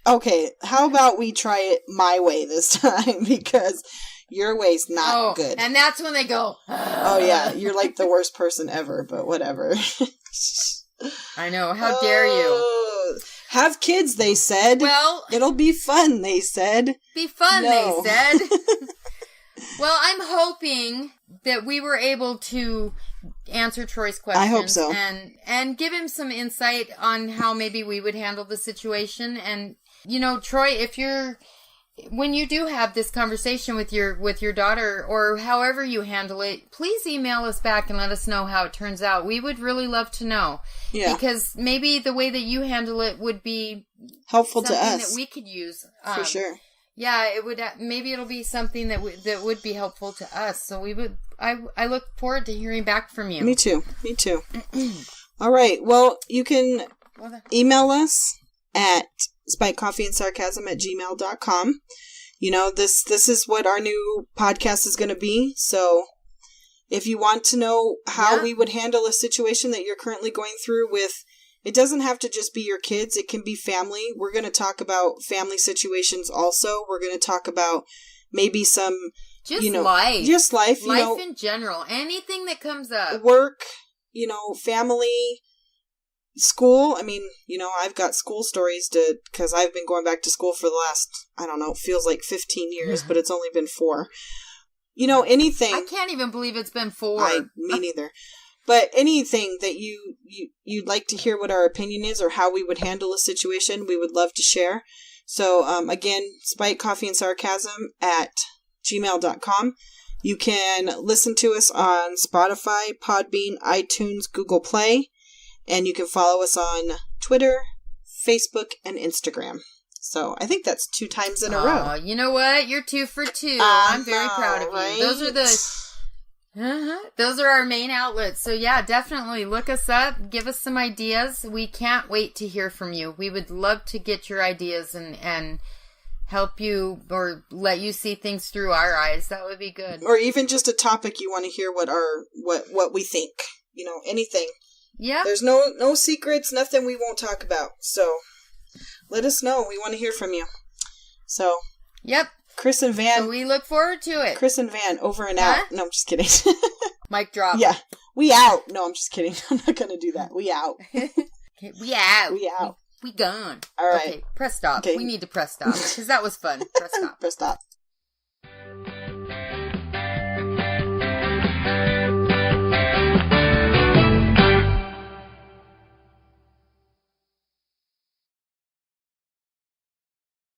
Okay, how about we try it my way this time? Because your way's not good. And that's when they go, oh, yeah, you're like the worst person ever, but whatever. I know. How dare you? Have kids, they said. Well, it'll be fun, they said. Be fun, they said. Well, I'm hoping that we were able to answer Troy's questions. I hope so. And give him some insight on how maybe we would handle the situation. And, Troy, when you do have this conversation with your daughter or however you handle it, please email us back and let us know how it turns out. We would really love to know. Yeah. Because maybe the way that you handle it would be helpful to us. That we could use. For sure. Yeah, it would. Maybe it'll be something that would be helpful to us. So we would. I look forward to hearing back from you. Me too. All right. Well, you can email us at spikedcoffeeandsarcasm@gmail.com. This is what our new podcast is going to be. So if you want to know how we would handle a situation that you're currently going through with, it doesn't have to just be your kids. It can be family. We're going to talk about family situations also. We're going to talk about maybe some, life. Just life. Life in general. Anything that comes up. Work, family, school. I mean, I've got school stories because I've been going back to school for the last, I don't know, it feels like 15 years, but it's only been 4. Anything. I can't even believe it's been 4. Me neither. But anything that you'd like to hear what our opinion is or how we would handle a situation, we would love to share. So, again, spikedcoffeeandsarcasm@gmail.com. You can listen to us on Spotify, Podbean, iTunes, Google Play, and you can follow us on Twitter, Facebook, and Instagram. So I think that's 2 times in a row. You know what? You're 2 for 2. I'm very proud of you. Right? Those are our main outlets. So yeah, definitely look us up. Give us some ideas. We can't wait to hear from you. We would love to get your ideas and help you or let you see things through our eyes. That would be good. Or even just a topic you want to hear what we think. Anything. Yeah. There's no secrets, nothing we won't talk about. So let us know. We want to hear from you. So. Yep. Chris and Van. So we look forward to it. Chris and Van, over and out. No, I'm just kidding. Mic drop. Yeah. We out. No, I'm just kidding. I'm not going to do that. We out. Okay, we out. We out. We gone. All right. Okay, press stop. Okay. We need to press stop because that was fun. Press stop. Press stop.